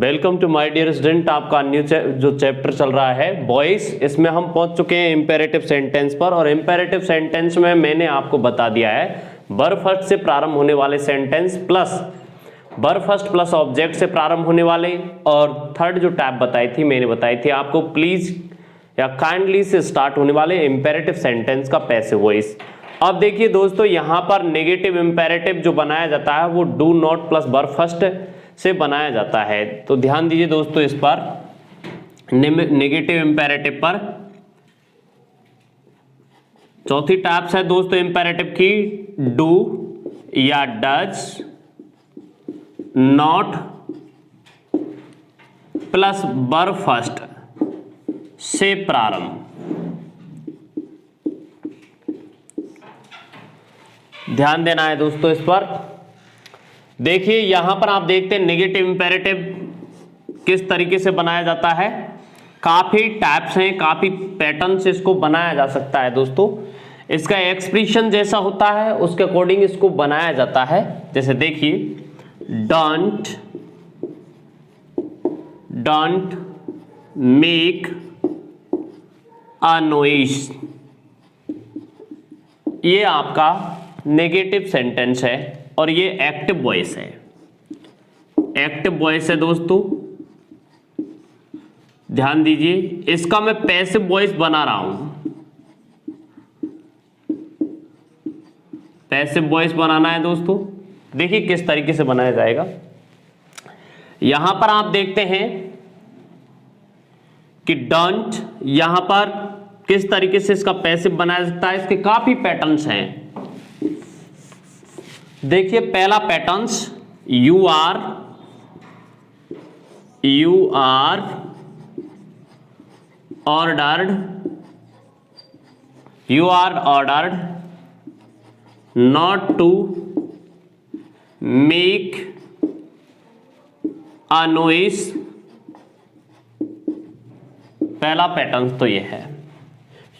Welcome to my dear student. आपका new जो chapter चल रहा है वॉइस, इसमें हम पहुंच चुके हैं इंपेरेटिव सेंटेंस पर। और इंपेरेटिव सेंटेंस में मैंने आपको बता दिया है वर्ब फर्स्ट से प्रारंभ होने वाले sentence plus verb first plus object से प्रारंभ होने वाले, और थर्ड जो टाइप बताई थी मैंने बताई थी आपको प्लीज या काइंडली से स्टार्ट होने वाले इंपेरेटिव सेंटेंस का पैसिव वॉइस। अब देखिए दोस्तों, यहां पर नेगेटिव इंपेरेटिव जो बनाया जाता है वो do not plus verb first से बनाया जाता है। तो ध्यान दीजिए दोस्तों इस पर, नेगेटिव इंपेरेटिव पर। चौथी टाइप्स है दोस्तों इंपेरेटिव की, डू या does not plus verb first से प्रारंभ। ध्यान देना है दोस्तों इस पर। देखिए यहां पर आप देखते हैं नेगेटिव इंपेरेटिव किस तरीके से बनाया जाता है। काफी टाइप्स हैं, काफी पैटर्न से इसको बनाया जा सकता है दोस्तों। इसका एक्सप्रेशन जैसा होता है उसके अकॉर्डिंग इसको बनाया जाता है। जैसे देखिए डोंट मेक अ नॉइज, ये आपका नेगेटिव सेंटेंस है और ये एक्टिव वॉइस है। एक्टिव वॉइस है दोस्तों, ध्यान दीजिए। इसका मैं पैसिव वॉइस बना रहा हूं। पैसिव वॉइस बनाना है दोस्तों, देखिए किस तरीके से बनाया जाएगा। यहां पर आप देखते हैं कि डोंट, यहां पर किस तरीके से इसका पैसिव बनाया जाता है। इसके काफी पैटर्न्स हैं। देखिए पहला patterns, you are ordered, you are ordered not to make a noise. पहला पैटर्न तो ये है,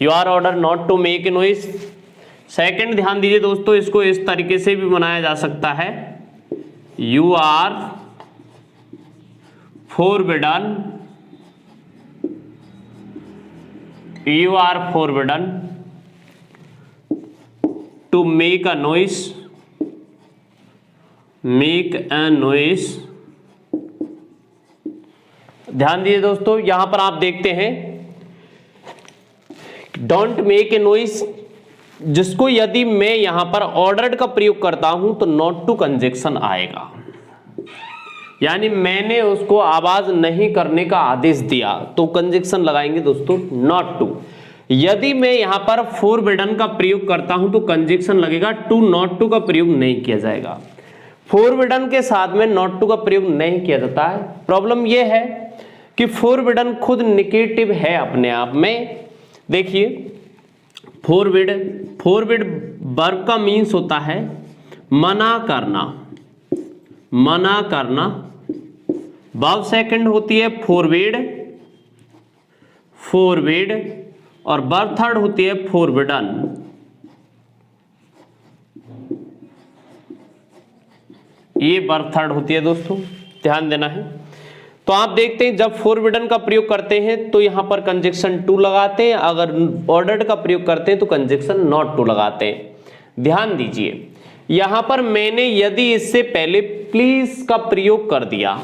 you are order not to make a noise. Second ध्यान दीजिए दोस्तों, इसको इस तरीके से भी बनाया जा सकता है, you are forbidden to make a noise, ध्यान दीजिए दोस्तों, यहां पर आप देखते हैं डोंट मेक ए नॉइज, जिसको यदि मैं यहां पर ऑर्डर्ड का प्रयोग करता हूं तो नॉट टू कंजक्शन आएगा, यानी मैंने उसको आवाज नहीं करने का आदेश दिया तो कंजक्शन लगाएंगे दोस्तों नॉट टू। यदि मैं यहां पर फोरबिडन का प्रयोग करता हूं तो कंजक्शन लगेगा टू, नॉट टू का प्रयोग नहीं किया जाएगा। फोरबिडन के साथ में नॉट टू का प्रयोग नहीं किया जाता है। प्रॉब्लम यह है कि फोरबिडन खुद नेगेटिव है अपने आप में। देखिए फोरबिड वर्ब का मीन्स होता है मना करना, वर्ब सेकंड होती है फोरबिड, और वर्ब थर्ड होती है फोरबिडन। ये वर्ब थर्ड होती है दोस्तों, ध्यान देना है। तो आप देखते हैं जब फोरबिडन का प्रयोग करते हैं तो यहां पर कंजक्शन टू लगाते हैं, अगर ऑर्डर्ड का प्रयोग करते हैं तो कंजक्शन नॉट टू लगाते हैं। ध्यान दीजिए यहां पर मैंने यदि इससे पहले प्लीज का प्रयोग कर दिया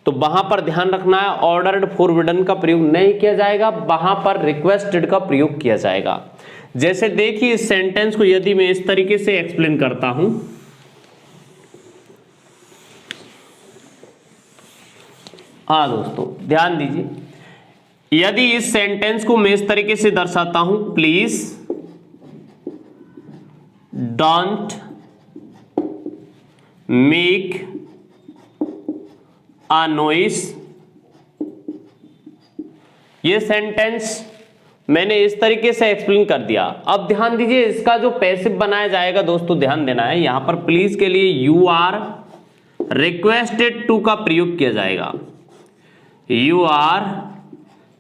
तो वहां पर ध्यान रखना है ऑर्डर्ड फोरबिडन का प्रयोग नहीं किया जाएगा, वहां पर रिक्वेस्टेड का प्रयोग किया जाएगा। जैसे देखिए इस सेंटेंस को यदि मैं इस तरीके से एक्सप्लेन करता हूं, हाँ दोस्तों ध्यान दीजिए, यदि इस सेंटेंस को मैं इस तरीके से दर्शाता हूं, please don't make a noise, ये सेंटेंस मैंने इस तरीके से एक्सप्लेन कर दिया। अब ध्यान दीजिए इसका जो पैसिव बनाया जाएगा दोस्तों, ध्यान देना है, यहां पर प्लीज के लिए यू आर रिक्वेस्टेड टू का प्रयोग किया जाएगा। You are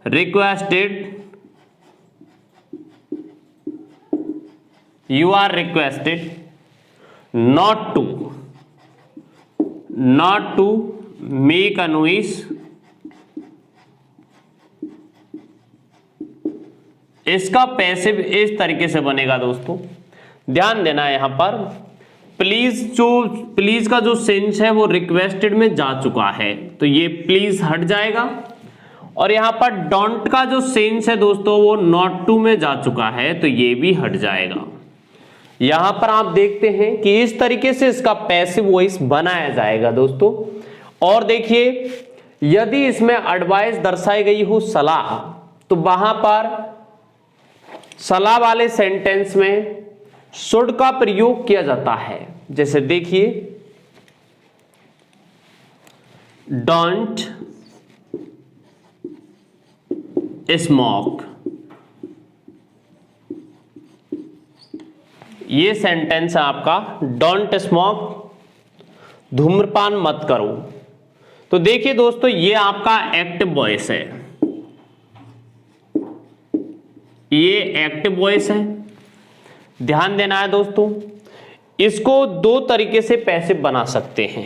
requested not to make a noise इसका पैसिव इस तरीके से बनेगा दोस्तों, ध्यान देना यहां पर। प्लीज का जो सेंस है वो रिक्वेस्टेड में जा चुका है, तो ये प्लीज हट जाएगा। और यहां पर डोंट का जो सेंस है दोस्तों वो नॉट टू में जा चुका है, तो ये भी हट जाएगा। यहां पर आप देखते हैं कि इस तरीके से इसका पैसिव वॉइस बनाया जाएगा दोस्तों। और देखिए, यदि इसमें एडवाइस दर्शाई गई हो सलाह, तो वहां पर सलाह वाले सेंटेंस में शुड का प्रयोग किया जाता है। जैसे देखिए, डोंट स्मोक, ये सेंटेंस है आपका, डोंट स्मोक, धूम्रपान मत करो। तो देखिए दोस्तों, ये आपका एक्टिव वॉइस है, ये एक्टिव वॉइस है, ध्यान देना है दोस्तों। इसको दो तरीके से पैसिव बना सकते हैं।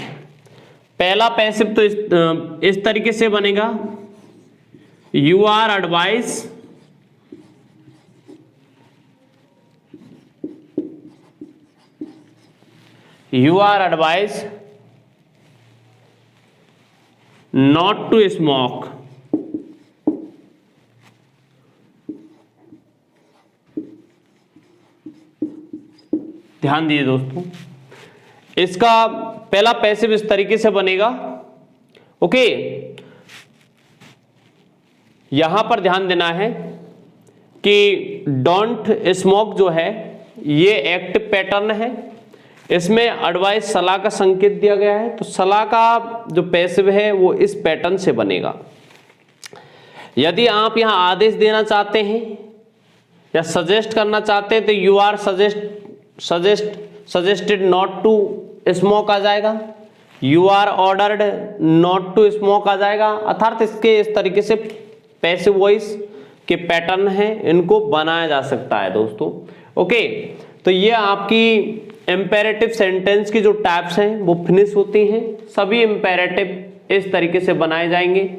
पहला पैसिव तो इस तरीके से बनेगा, you are advice not to smoke. ध्यान दीजिए दोस्तों, इसका पहला पैसिव इस तरीके से बनेगा। ओके, यहां पर ध्यान देना है कि डोंट स्मोक जो है ये एक्टिव पैटर्न है, इसमें एडवाइस सलाह का संकेत दिया गया है, तो सलाह का जो पैसिव है वो इस पैटर्न से बनेगा। यदि आप यहां आदेश देना चाहते हैं या सजेस्ट करना चाहते हैं, तो you are suggested not to smoke आ जाएगा, you are ordered not to smoke आ जाएगा। अर्थात इसके इस तरीके से पैसिव वॉइस के पैटर्न हैं, इनको बनाया जा सकता है दोस्तों। ओके, तो ये आपकी इंपेरेटिव सेंटेंस की जो टाइप्स हैं वो फिनिश होती हैं। सभी इंपेरेटिव इस तरीके से बनाए जाएंगे।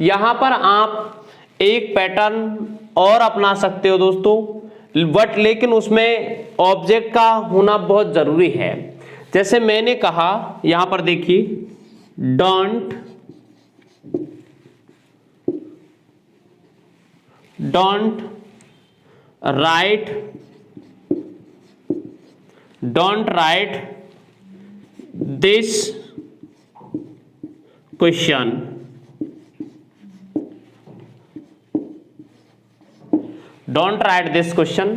यहां पर आप एक पैटर्न और अपना सकते हो दोस्तों, बट लेकिन उसमें ऑब्जेक्ट का होना बहुत जरूरी है। जैसे मैंने कहा, यहां पर देखिए, don't write this question. Don't write this question.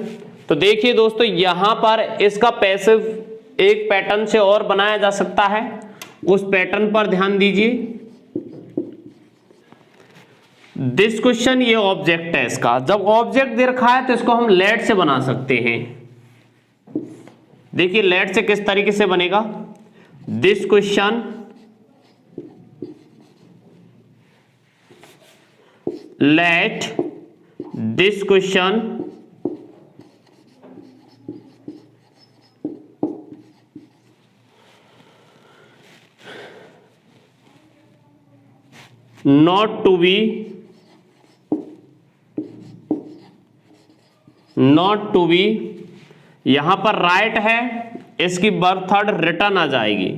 तो देखिए दोस्तों, यहां पर इसका पैसिव एक पैटर्न से और बनाया जा सकता है, उस पैटर्न पर ध्यान दीजिए। दिस क्वेश्चन, ये ऑब्जेक्ट है इसका। जब ऑब्जेक्ट दे रखा है तो इसको हम लेट से बना सकते हैं। देखिए लेट से किस तरीके से बनेगा, this question let this question not to be, यहां पर राइट है, इसकी बर्थड रिटर्न आ जाएगी।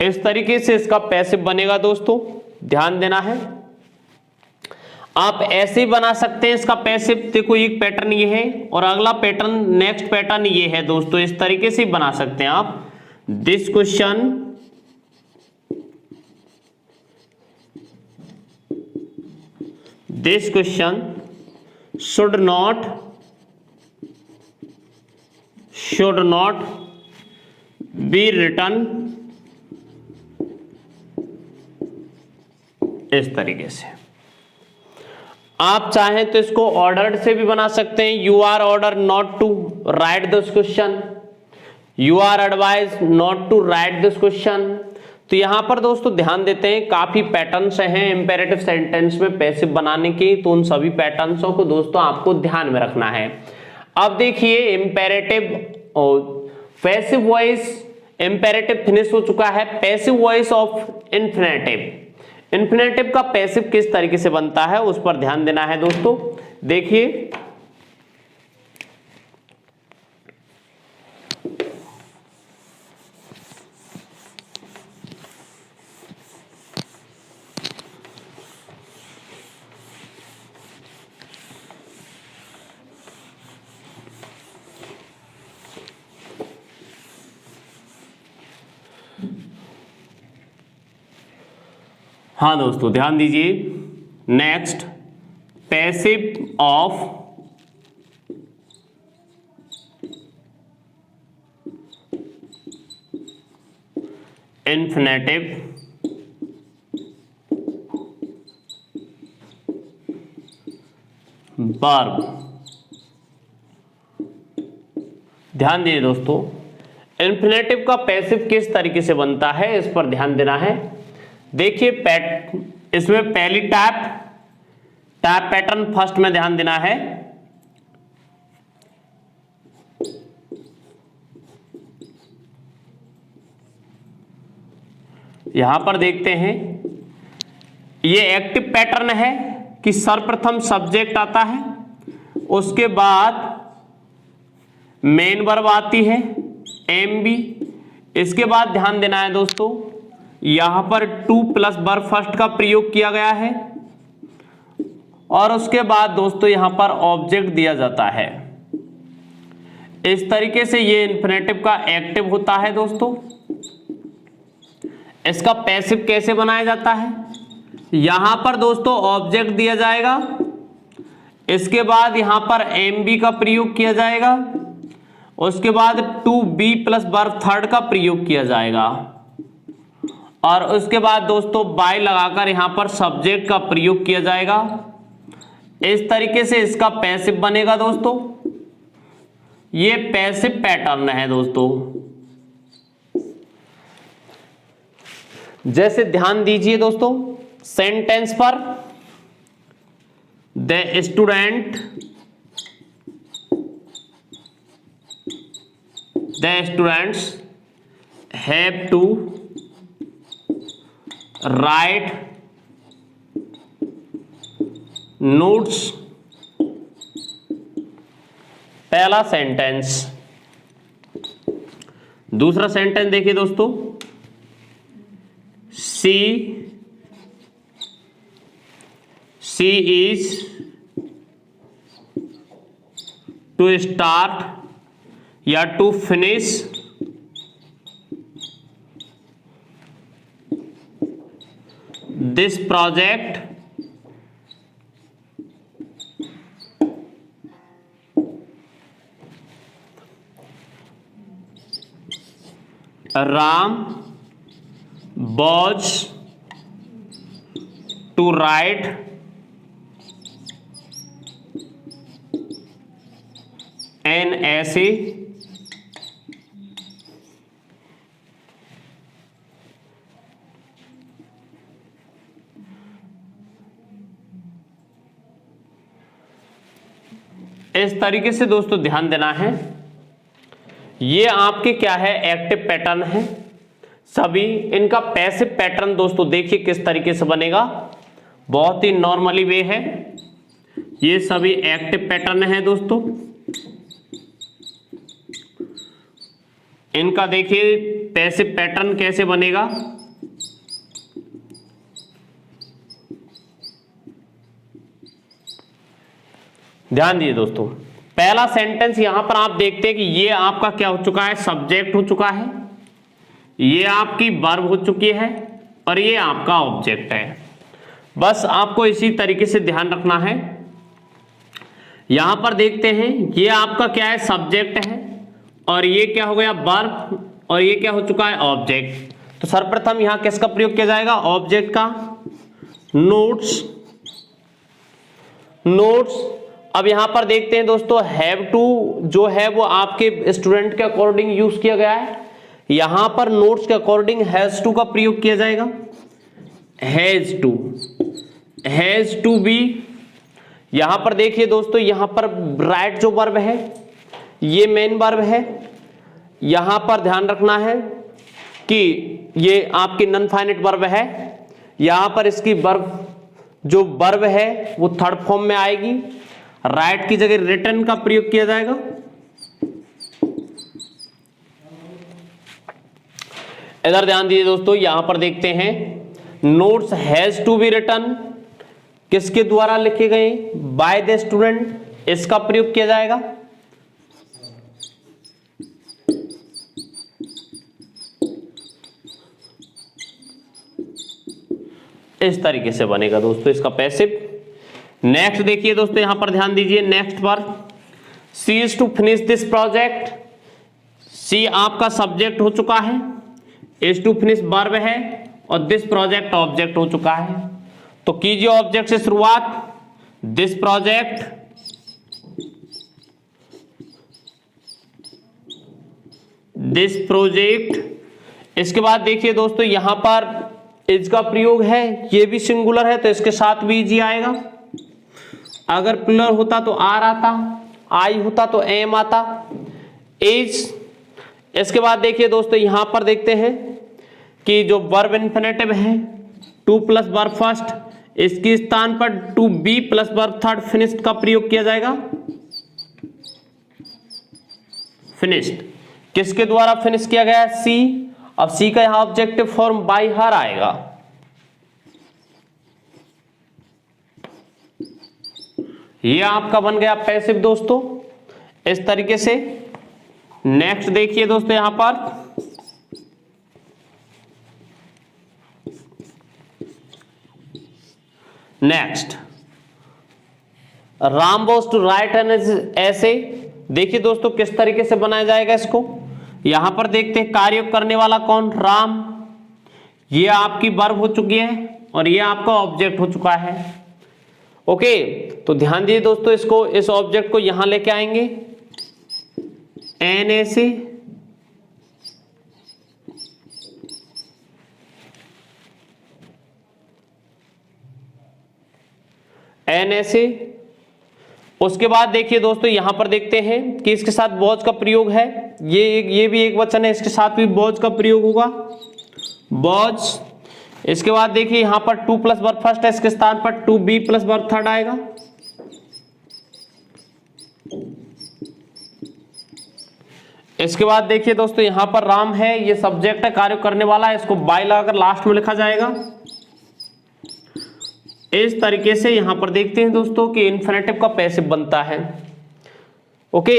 इस तरीके से इसका पैसिव बनेगा दोस्तों, ध्यान देना है। आप ऐसे ही बना सकते हैं इसका पैसिव। देखो एक पैटर्न ये है और अगला पैटर्न, नेक्स्ट पैटर्न ये है दोस्तों। इस तरीके से बना सकते हैं आप। This question should not be written, इस तरीके से। आप चाहें तो इसको ऑर्डर्ड से भी बना सकते हैं। You are order not to write this question, you are advise not to write this question. तो यहां पर दोस्तों ध्यान देते हैं, काफी पैटर्न्स हैं इंपेरेटिव सेंटेंस में पैसिव बनाने के, तो उन सभी पैटर्न्सों को दोस्तों आपको ध्यान में रखना है। अब देखिए इंपेरेटिव और पैसिव वॉइस, इंपेरेटिव फिनिश हो चुका है। Passive voice of infinitive, infinitive का पैसिव किस तरीके से बनता है उस पर ध्यान देना है दोस्तों। देखिए हाँ दोस्तों ध्यान दीजिए, next passive of infinitive verb. ध्यान दीजिए दोस्तों, इन्फिनेटिव का पैसिव किस तरीके से बनता है इस पर ध्यान देना है। देखिए इसमें पहली टैप पैटर्न फर्स्ट में ध्यान देना है। यहां पर देखते हैं ये एक्टिव पैटर्न है कि सर्वप्रथम सब्जेक्ट आता है, उसके बाद मेन वर्ब आती है एम बी। इसके बाद ध्यान देना है दोस्तों, यहां पर टू प्लस वर्ब फर्स्ट का प्रयोग किया गया है और उसके बाद दोस्तों यहां पर ऑब्जेक्ट दिया जाता है। इस तरीके से ये इन्फिनेटिव का एक्टिव होता है दोस्तों। इसका पैसिव कैसे बनाया जाता है, यहां पर दोस्तों ऑब्जेक्ट दिया जाएगा, इसके बाद यहां पर एम बी का प्रयोग किया जाएगा, उसके बाद to be plus verb third का प्रयोग किया जाएगा और उसके बाद दोस्तों बाय लगाकर यहां पर सब्जेक्ट का प्रयोग किया जाएगा। इस तरीके से इसका पैसिव बनेगा दोस्तों। ये पैसिव पैटर्न है दोस्तों। जैसे ध्यान दीजिए दोस्तों, सेंटेंस पर the students have to write notes. पहला सेंटेंस। दूसरा सेंटेंस देखिए दोस्तों, she is to start या to finish this project Ram was to write an essay इस तरीके से दोस्तों ध्यान देना है। ये आपके क्या है, एक्टिव पैटर्न है सभी। इनका पैसिव पैटर्न दोस्तों देखिए किस तरीके से बनेगा, बहुत ही नॉर्मली वे है। ये सभी एक्टिव पैटर्न है दोस्तों। इनका देखिए पैसिव पैटर्न कैसे बनेगा। ध्यान दीजिए दोस्तों, पहला सेंटेंस यहां पर आप देखते हैं कि ये आपका क्या हो चुका है, सब्जेक्ट हो चुका है, ये आपकी वर्ब हो चुकी है और ये आपका ऑब्जेक्ट है। बस आपको इसी तरीके से ध्यान रखना है। यहां पर देखते हैं ये आपका क्या है, सब्जेक्ट है और ये क्या हो गया, वर्ब, और ये क्या हो चुका है, ऑब्जेक्ट। तो सर्वप्रथम यहां किसका प्रयोग किया जाएगा, ऑब्जेक्ट का, नोट्स। अब यहां पर देखते हैं दोस्तों, हैव टू जो है वो आपके स्टूडेंट के अकॉर्डिंग यूज किया गया है। यहां पर नोट्स के अकॉर्डिंग हैज टू का प्रयोग किया जाएगा, हैज टू बी। यहां पर देखिए दोस्तों, यहां पर राइट जो वर्ब है ये मेन वर्ब है। यहां पर ध्यान रखना है कि ये आपकी नॉन फाइनाइट वर्ब है। यहां पर इसकी वर्ब जो वर्ब है वो थर्ड फॉर्म में आएगी, राइट की जगह रिटन का प्रयोग किया जाएगा। इधर ध्यान दीजिए दोस्तों, यहां पर देखते हैं notes has to be written किसके द्वारा लिखे गए, बाय द स्टूडेंट, इसका प्रयोग किया जाएगा। इस तरीके से बनेगा दोस्तों इसका पैसिव। नेक्स्ट देखिए दोस्तों, यहां पर ध्यान दीजिए, नेक्स्ट पर she is to finish this project, she आपका सब्जेक्ट हो चुका है, इज टू फिनिश वर्ब है और दिस प्रोजेक्ट ऑब्जेक्ट हो चुका है। तो कीजिए ऑब्जेक्ट से शुरुआत, दिस प्रोजेक्ट, दिस प्रोजेक्ट। इसके बाद देखिए दोस्तों यहां पर इज का प्रयोग है, ये भी सिंगुलर है तो इसके साथ भी इजी आएगा। अगर प्लूरल होता तो आर आता, आई होता तो एम आता, इज। इसके बाद देखिए दोस्तों यहां पर देखते हैं कि जो वर्ब इन्फिनेटिव है टू प्लस वर्ब फर्स्ट, इसके स्थान पर to be plus verb third finished का प्रयोग किया जाएगा। फिनिश्ड किसके द्वारा फिनिश किया गया है, सी। अब सी का यहां ऑब्जेक्टिव फॉर्म बाय हर आएगा। ये आपका बन गया पैसिव दोस्तों इस तरीके से। नेक्स्ट देखिए दोस्तों यहां पर next Ram was to write an essay. देखिए दोस्तों किस तरीके से बनाया जाएगा इसको। यहां पर देखते हैं कार्य करने वाला कौन, राम। ये आपकी वर्ब हो चुकी है और ये आपका ऑब्जेक्ट हो चुका है। ओके, तो ध्यान दीजिए दोस्तों, इसको इस ऑब्जेक्ट को यहां लेके आएंगे एन ऐसे, एन ऐसे। उसके बाद देखिए दोस्तों यहां पर देखते हैं कि इसके साथ वॉज का प्रयोग है, ये भी एक वचन है, इसके साथ भी वॉज का प्रयोग होगा, वॉज। इसके बाद देखिए यहां पर टू प्लस वर्ब फर्स्ट है, इसके स्थान पर to be plus verb third आएगा। इसके बाद देखिए दोस्तों यहां पर राम है, ये सब्जेक्ट है, कार्य करने वाला है, इसको बाय लगाकर लास्ट में लिखा जाएगा। इस तरीके से यहां पर देखते हैं दोस्तों कि इन्फिनेटिव का पैसिव बनता है। ओके,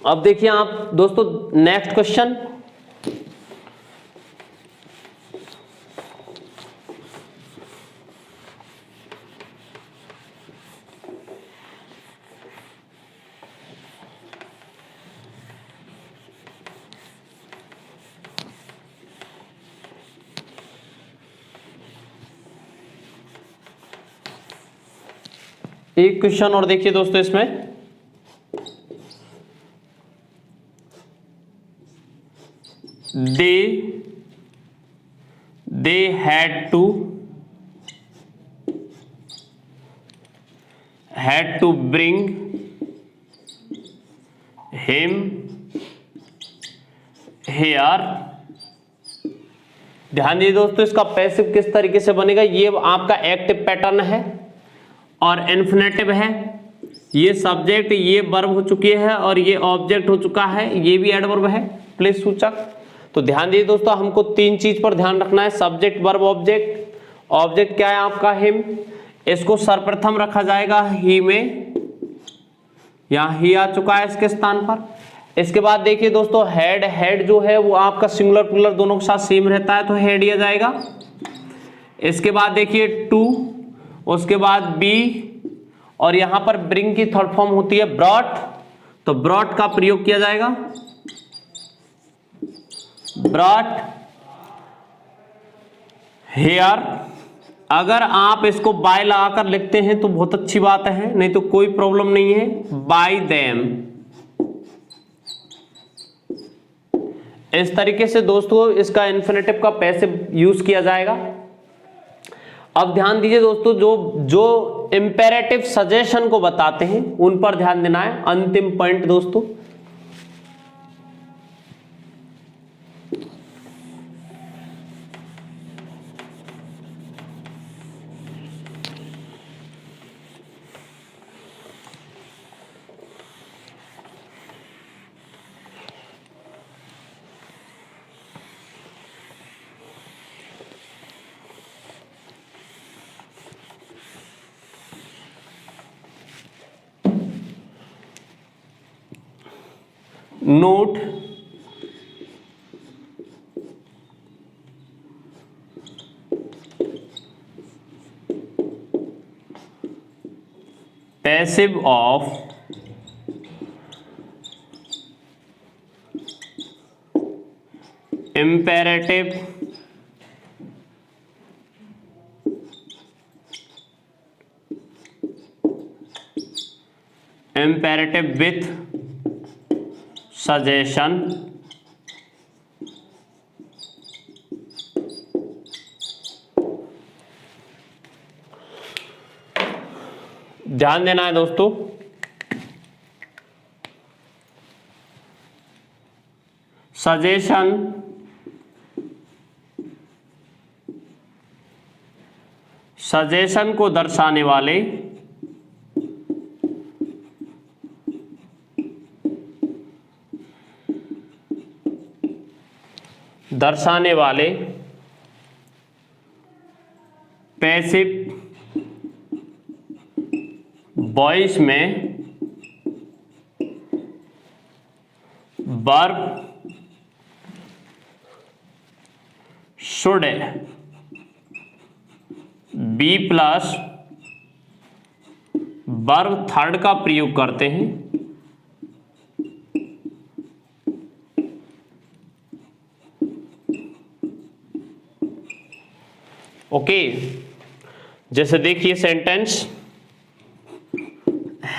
अब देखिए आप दोस्तों नेक्स्ट क्वेश्चन। एक क्वेश्चन और देखिए दोस्तों इसमें, they had to bring him here। ध्यान दीजिए दोस्तों इसका पैसिव किस तरीके से बनेगा। ये आपका एक्टिव पैटर्न है और इन्फिनेटिव है, ये सब्जेक्ट, ये वर्ब हो चुकी है और ये ऑब्जेक्ट हो चुका है, ये भी एडवर्ब है, प्लेस सूचक। तो ध्यान दीजिए दोस्तों हमको तीन चीज पर ध्यान रखना है, सब्जेक्ट वर्ब ऑब्जेक्ट। ऑब्जेक्ट क्या है आपका, हिम, इसको सर्वप्रथम रखा जाएगा ही में, यहां ही आ चुका है इसके स्थान पर। इसके बाद देखिए दोस्तों हेड, हेड जो है वो आपका सिंगुलर प्लूरल दोनों के साथ सेम रहता है तो हेड दिया जाएगा। इसके बाद देखिए टू, उसके बाद बी, और यहां पर ब्रिंग की थर्ड फॉर्म होती है ब्रॉट, तो ब्रॉट का प्रयोग किया जाएगा, ब्रॉट हेयर। अगर आप इसको बाय लगाकर लिखते हैं तो बहुत अच्छी बात है, नहीं तो कोई प्रॉब्लम नहीं है, बाय देम। इस तरीके से दोस्तों इसका इन्फिनेटिव का पैसिव यूज किया जाएगा। अब ध्यान दीजिए दोस्तों जो इंपेरेटिव सजेशन को बताते हैं उन पर ध्यान देना है। अंतिम पॉइंट दोस्तों, note passive of imperative with suggestion ध्यान देना है दोस्तों। सजेशन को दर्शाने वाले पैसिव वॉइस में verb should be plus verb third का प्रयोग करते हैं। ओके, जैसे देखिए sentence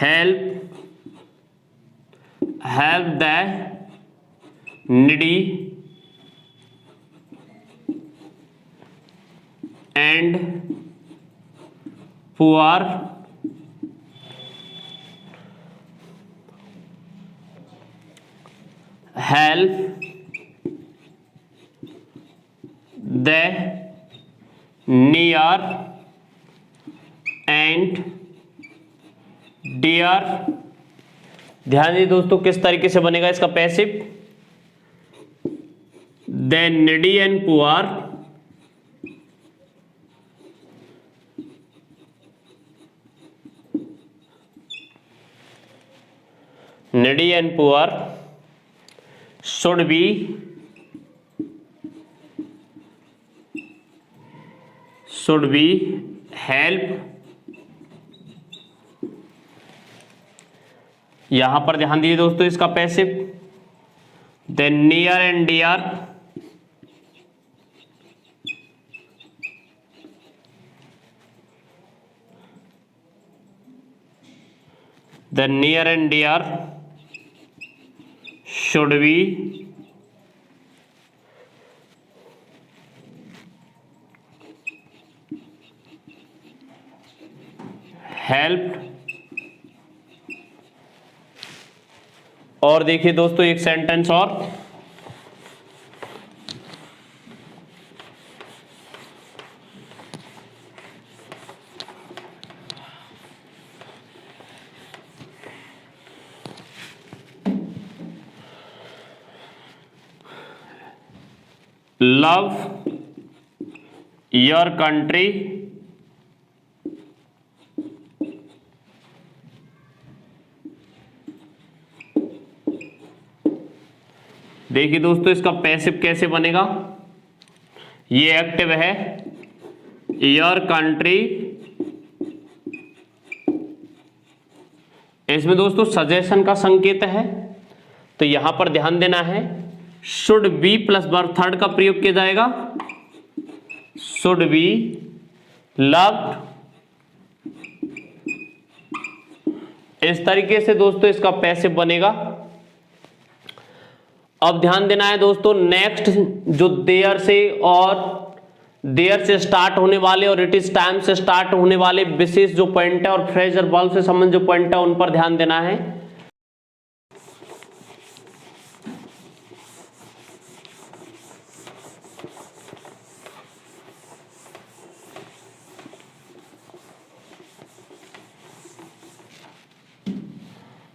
help the needy and poor help the near and dear. ध्यान दीजिए दोस्तों, किस तरीके से बनेगा इसका passive. The needy and poor should be help। यहां पर ध्यान दीजिए दोस्तों, इसका passive the near and dear should be helped। और देखिए दोस्तों एक सेंटेंस और, लव योर कंट्री देखिए दोस्तों इसका पैसिव कैसे बनेगा। ये एक्टिव है, योर कंट्री, इसमें दोस्तों सजेशन का संकेत है, तो यहां पर ध्यान देना है should be plus verb third का प्रयोग किया जाएगा। Should be loved. इस तरीके से दोस्तों इसका पैसिव बनेगा। अब ध्यान देना है दोस्तों, नेक्स्ट जो देयर से और देयर से स्टार्ट होने वाले और इट इज टाइम से स्टार्ट होने वाले विशेष जो पॉइंट है और फ्रेजर वर्ब से संबंधित जो पॉइंट है उन पर ध्यान देना है।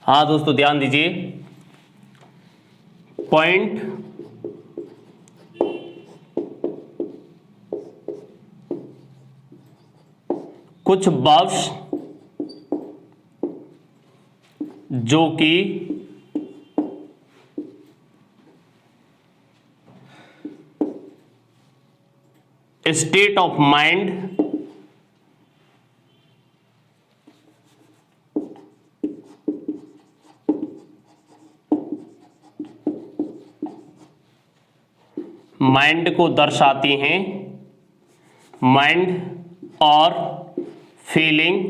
हाँ दोस्तों ध्यान दीजिए, पॉइंट कुछ वर्ब्स जो कि स्टेट ऑफ माइंड माइंड को दर्शाती हैं, माइंड और फीलिंग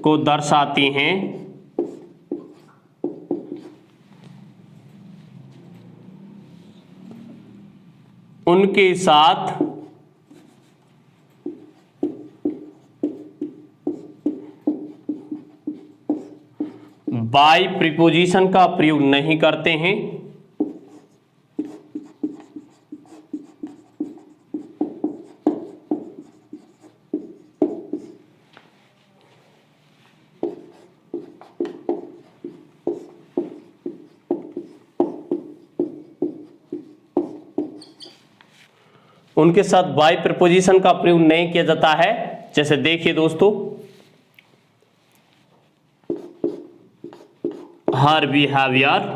को दर्शाती हैं, उनके साथ बाय प्रीपोजिशन का प्रयोग नहीं करते हैं। उनके साथ बाय प्रीपोजिशन का प्रयोग नहीं किया जाता है। जैसे देखिए दोस्तों, हर behaviour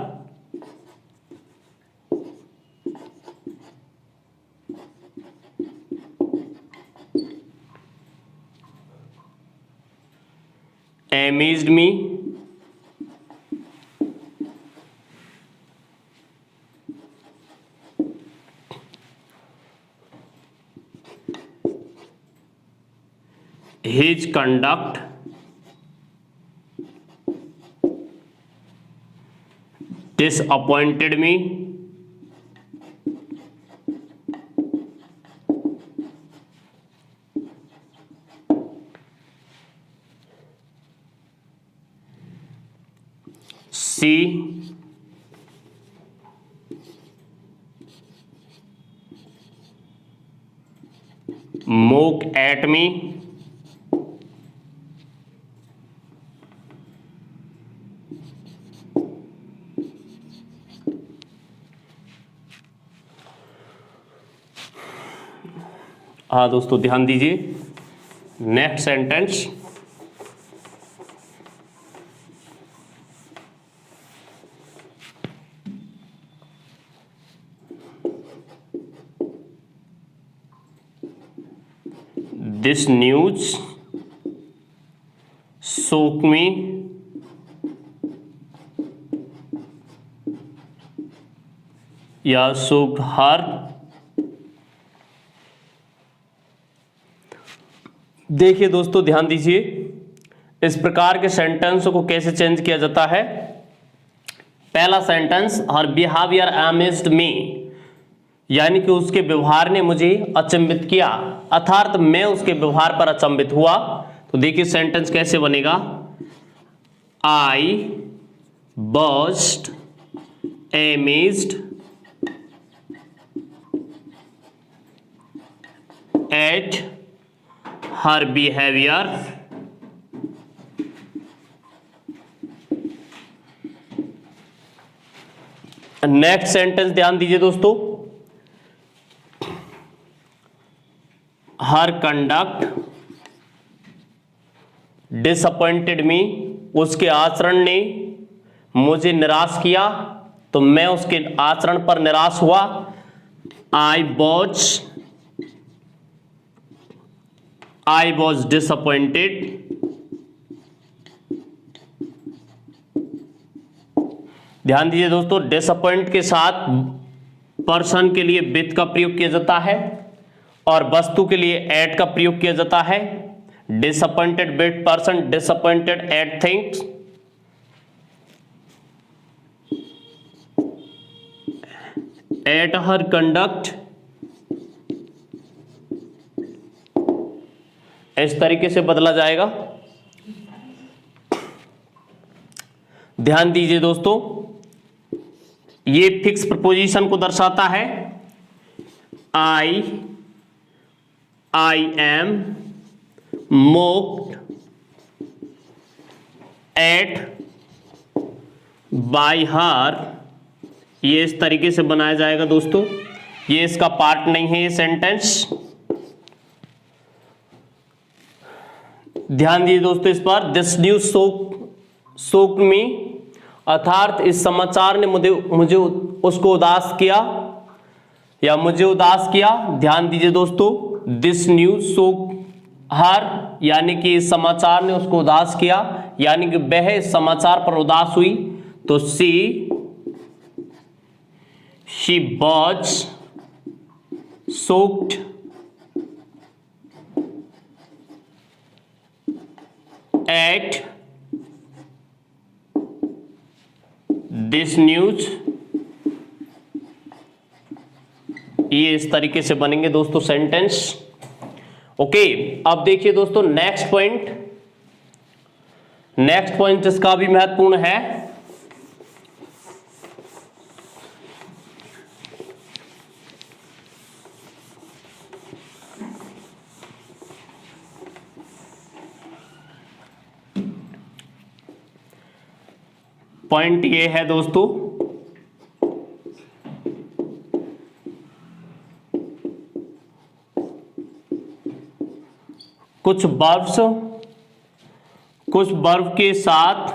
amazed me, his conduct disappointed me, she mocked at me, हाँ दोस्तों ध्यान दीजिए, next sentence, this news shocked me, या shocked her। देखिए दोस्तों ध्यान दीजिए, इस प्रकार के सेंटेंस को कैसे चेंज किया जाता है। पहला सेंटेंस, हर बिहेवियर अमेज्ड मी, यानी कि उसके व्यवहार ने मुझे अचंभित किया, अर्थात मैं उसके व्यवहार पर अचंभित हुआ। तो देखिए सेंटेंस कैसे बनेगा, I was amazed at her behaviour next sentence ध्यान दीजिए दोस्तों, हर कंडक्ट डिसअपॉइंटेड मी, उसके आचरण ने मुझे निराश किया, तो मैं उसके आचरण पर निराश हुआ। I was disappointed ध्यान दीजिए दोस्तों, डिसअपॉइंट के साथ पर्सन के लिए विथ का प्रयोग किया जाता है और वस्तु के लिए एट का प्रयोग किया जाता है। Disappointed with person, disappointed at things. At her conduct, इस तरीके से बदला जाएगा। ध्यान दीजिए दोस्तों, ये फिक्स प्रपोजिशन को दर्शाता है। I am mocked at by her, ये इस तरीके से बनाया जाएगा दोस्तों। ये इसका पार्ट नहीं है ये सेंटेंस। ध्यान दीजिए दोस्तों इस पर, दिस न्यूज शॉक्ड मी, अर्थात इस समाचार ने मुझे उसको उदास किया या मुझे उदास किया। ध्यान दीजिए दोस्तों, दिस न्यूज सो हर, यानी कि इस समाचार ने उसको उदास किया, यानी कि वह इस समाचार पर उदास हुई। तो she was shocked at this news। ये इस तरीके से बनेंगे दोस्तों सेंटेंस। ओके, अब देखिए दोस्तों नेक्स्ट पॉइंट जिसका भी महत्वपूर्ण है, पॉइंट ये है दोस्तों, कुछ वर्ब के साथ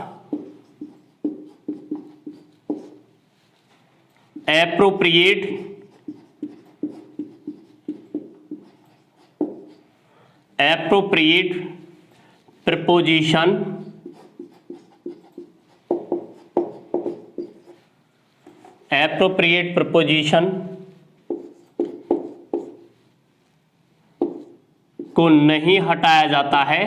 एप्रोप्रिएट प्रपोजिशन को नहीं हटाया जाता है।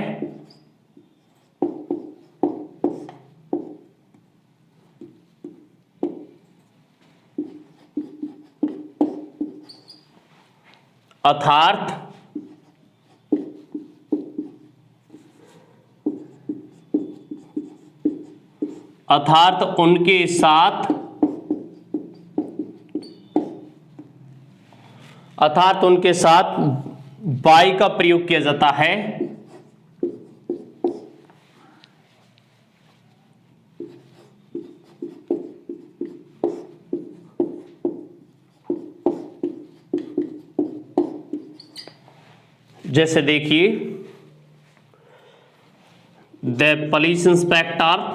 अर्थात उनके साथ बाई का प्रयोग किया जाता है। जैसे देखिए, the police inspector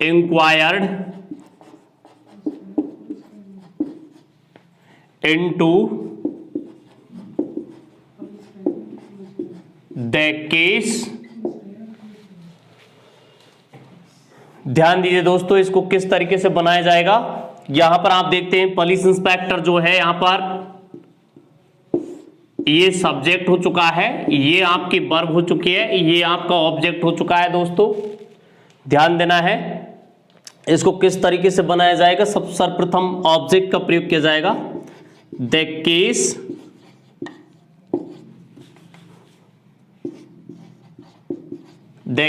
inquired into the case। ध्यान दीजिए दोस्तों, इसको किस तरीके से बनाया जाएगा। यहां पर आप देखते हैं पुलिस इंस्पेक्टर जो है, यहां पर ये सब्जेक्ट हो चुका है, ये आपकी वर्ब हो चुकी है, ये आपका ऑब्जेक्ट हो चुका है। दोस्तों ध्यान देना है, इसको किस तरीके से बनाया जाएगा। सर्वप्रथम ऑब्जेक्ट का प्रयोग किया जाएगा। द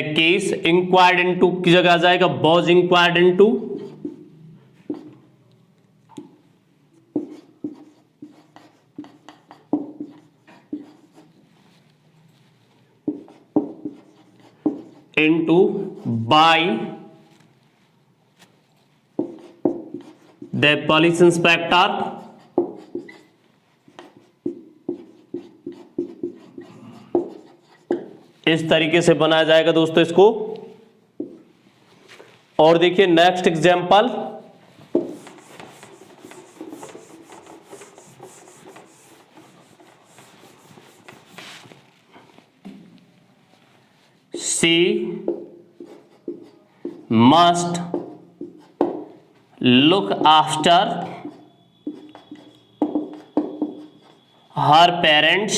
केस इंक्वायर्ड इनटू की जगह आ जाएगा was inquired into. By the police inspector. इस तरीके से बनाया जाएगा दोस्तों इसको। और देखिए next example, she must look after her parents।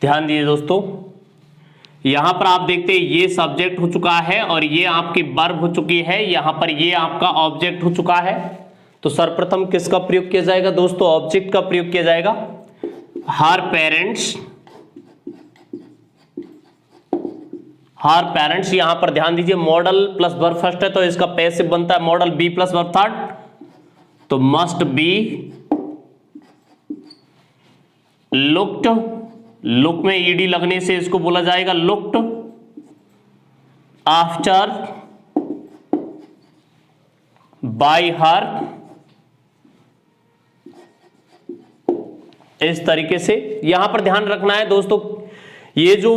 ध्यान दीजिए दोस्तों, यहां पर आप देखते हैं ये सब्जेक्ट हो चुका है और ये आपकी वर्ब हो चुकी है, यहां पर ये आपका ऑब्जेक्ट हो चुका है। तो सर्वप्रथम किसका प्रयोग किया जाएगा दोस्तों, ऑब्जेक्ट का प्रयोग किया जाएगा। हर पेरेंट्स, यहां पर ध्यान दीजिए मॉडल प्लस वर्ब फर्स्ट है तो इसका पैसिव बनता है model be plus verb third, तो मस्ट बी लुक्ड। लुक में ईडी लगने से इसको बोला जाएगा लुक्ड आफ्टर बाय हर इस तरीके से यहां पर ध्यान रखना है दोस्तों, ये जो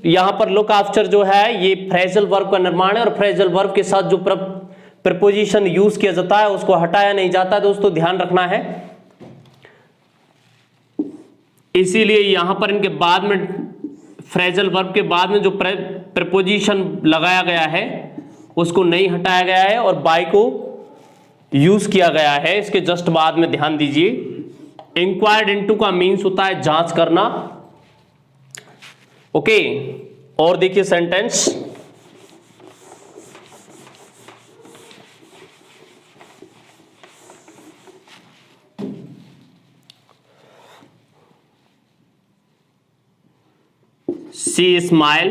यहां पर लुक आफ्टर जो है ये फ्रेजल वर्ब का निर्माण है और फ्रेजल वर्ब के साथ जो प्रपोजिशन यूज किया जाता है उसको हटाया नहीं जाता दोस्तों, ध्यान रखना है। इसीलिए यहां पर इनके बाद में फ्रेजल वर्ब के बाद में जो प्रपोजिशन लगाया गया है उसको नहीं हटाया गया है और बाय को यूज किया गया है इसके जस्ट बाद में, ध्यान दीजिए। इंक्वायर्ड इनटू का मीन्स होता है जांच करना, ओके। और देखिए sentence, she smile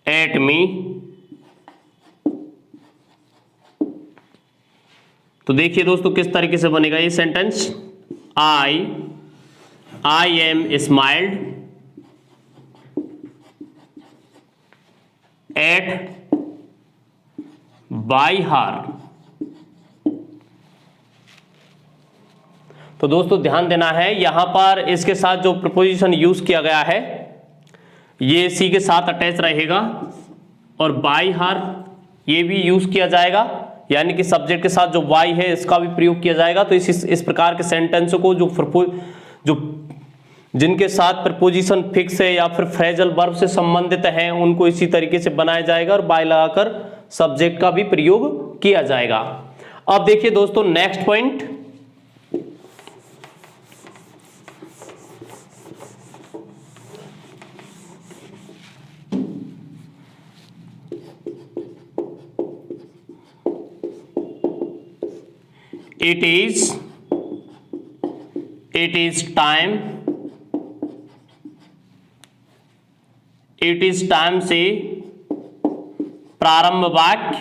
at me. तो देखिए दोस्तों किस तरीके से बनेगा ये sentence, I am smiled at by हर। तो दोस्तों ध्यान देना है, यहां पर इसके साथ जो प्रपोजिशन यूज किया गया है ये सी के साथ अटैच रहेगा और बाय हर ये भी यूज किया जाएगा, यानी कि सब्जेक्ट के साथ जो वाई है इसका भी प्रयोग किया जाएगा। तो इस प्रकार के सेंटेंस को जो जिनके साथ प्रपोजिशन फिक्स है या फिर फ्रेजल वर्ब से संबंधित हैं उनको इसी तरीके से बनाया जाएगा और बाय लगाकर सब्जेक्ट का भी प्रयोग किया जाएगा। अब देखिए दोस्तों next point, it is time से प्रारंभ वाक्य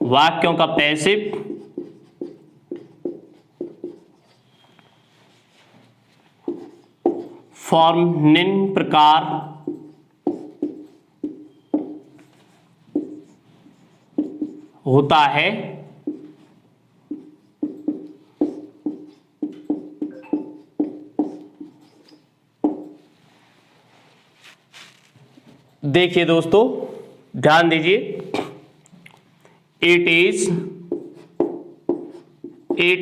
वाक्यों का पैसिव फॉर्म निम्न प्रकार होता है। देखिए दोस्तों ध्यान दीजिए, it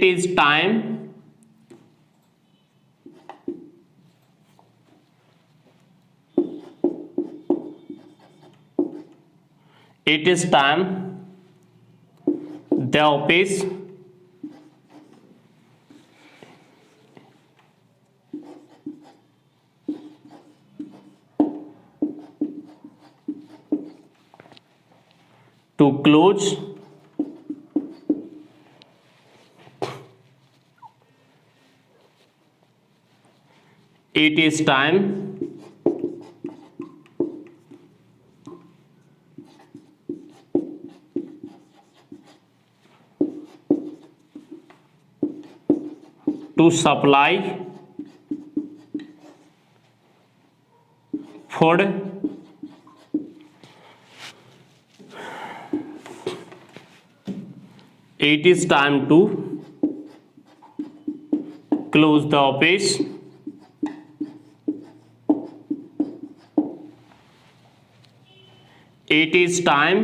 is time the office to close it is time to supply food it is time to close the office it is time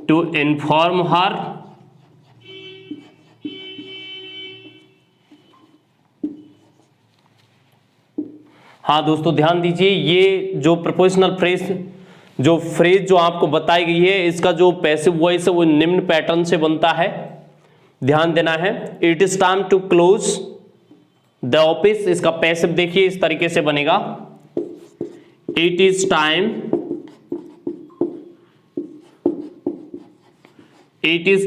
to inform her हाँ दोस्तों ध्यान दीजिए, ये जो प्रपोजिशनल फ्रेज जो आपको बताई गई है इसका जो पैसिव वॉइस है वो निम्न पैटर्न से बनता है, ध्यान देना है। It is time to close the office, इसका पैसिव देखिए इस तरीके से बनेगा, it is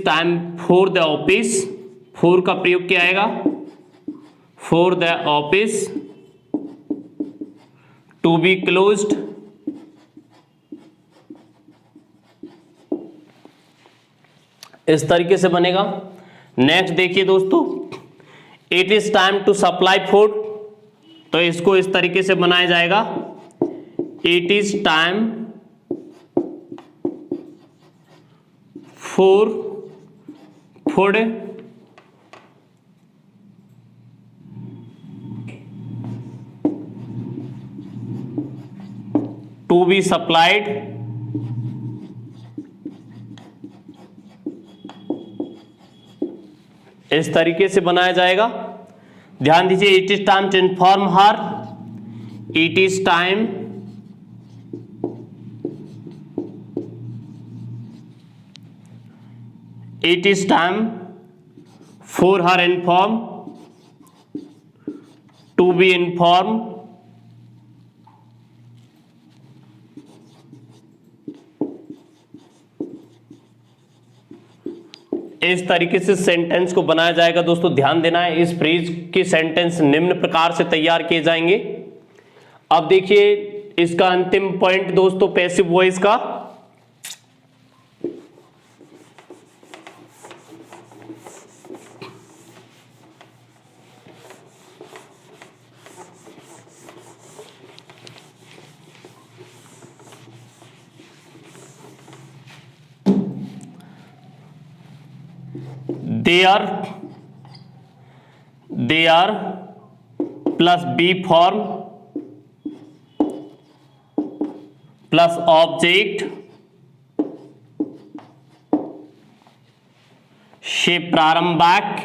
time for the office, for का प्रयोग किया आएगा, for the office to be closed इस तरीके से बनेगा। नेक्स्ट देखिए दोस्तों, it is time to supply food, तो इसको इस तरीके से बनाया जाएगा, it is time for food to be supplied इस तरीके से बनाया जाएगा। ध्यान दीजिए, it is time to inform her, it is time for her inform to be inform, इस तरीके से सेंटेंस को बनाया जाएगा। दोस्तों ध्यान देना है, इस फ्रेज के सेंटेंस निम्न प्रकार से तैयार किए जाएंगे। अब देखिए इसका अंतिम पॉइंट दोस्तों पैसिव वॉइस का। they are plus be form plus object से प्रारंभ वाक्य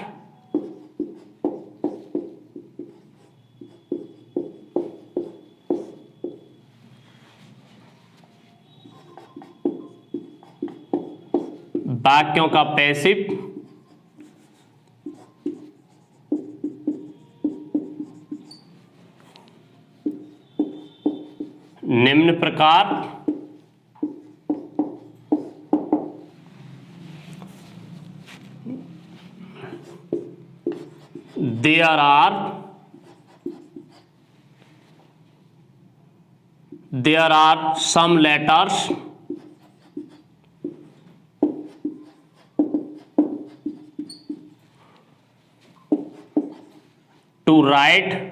वाक्यों का पैसिव निम्न प्रकार there are some letters to write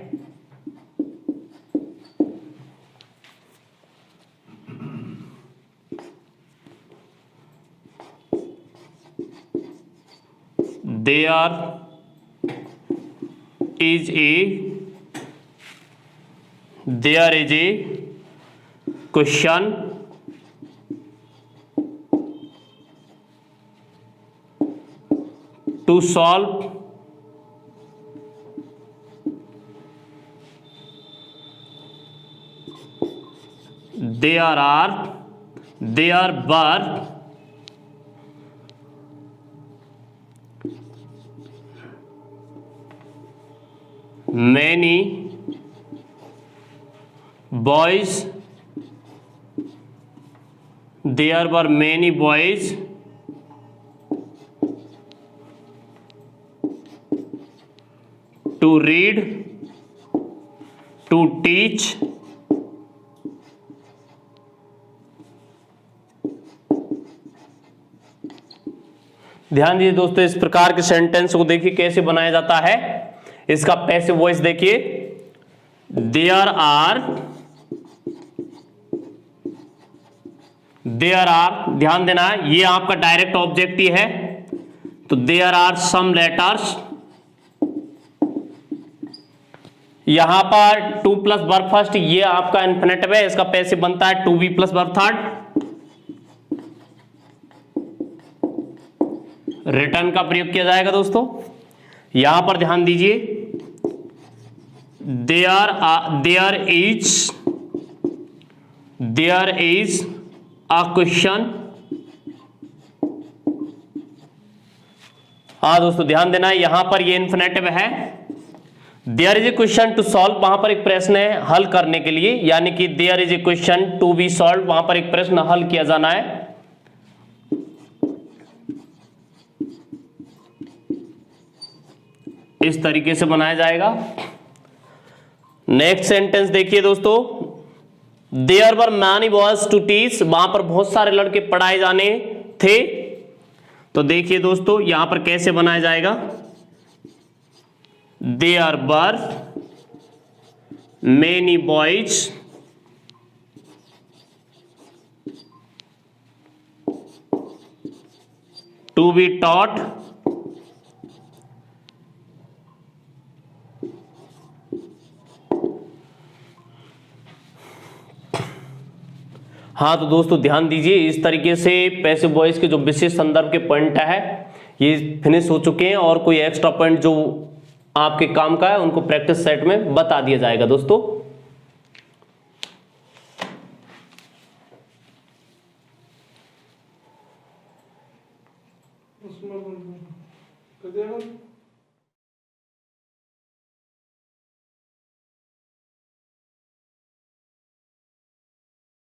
there is a question to solve there were many boys to read to teach ध्यान दीजिए दोस्तों, इस प्रकार के सेंटेंस को देखिए कैसे बनाया जाता है। इसका पैसिव वॉइस देखिए, देयर आर, ध्यान देना है ये आपका डायरेक्ट ऑब्जेक्ट ही है, तो देयर आर सम लेटर्स, यहां पर टू प्लस वर्ब फर्स्ट, ये आपका इन्फिनेटिव है, इसका पैसिव बनता है to be plus verb third. Return का प्रयोग किया जाएगा दोस्तों। यहां पर ध्यान दीजिए, देयर इज अ क्वेश्चन, हाँ दोस्तों ध्यान देना है, यहां पर ये इन्फिनेटिव है। There is a question to solve, वहां पर एक प्रश्न है हल करने के लिए, यानी कि there is a question to be solve, वहां पर एक प्रश्न हल किया जाना है। इस तरीके से बनाया जाएगा। नेक्स्ट सेंटेंस देखिए दोस्तों, there were many boys to teach, वहां पर बहुत सारे लड़के पढ़ाए जाने थे। तो देखिए दोस्तों यहां पर कैसे बनाया जाएगा, there were many boys to be taught हाँ, तो दोस्तों ध्यान दीजिए, इस तरीके से पैसिव वॉइस के जो विशेष संदर्भ के पॉइंट है ये फिनिश हो चुके हैं, और कोई एक्स्ट्रा पॉइंट जो आपके काम का है उनको प्रैक्टिस सेट में बता दिया जाएगा दोस्तों। उसमें कर दिया।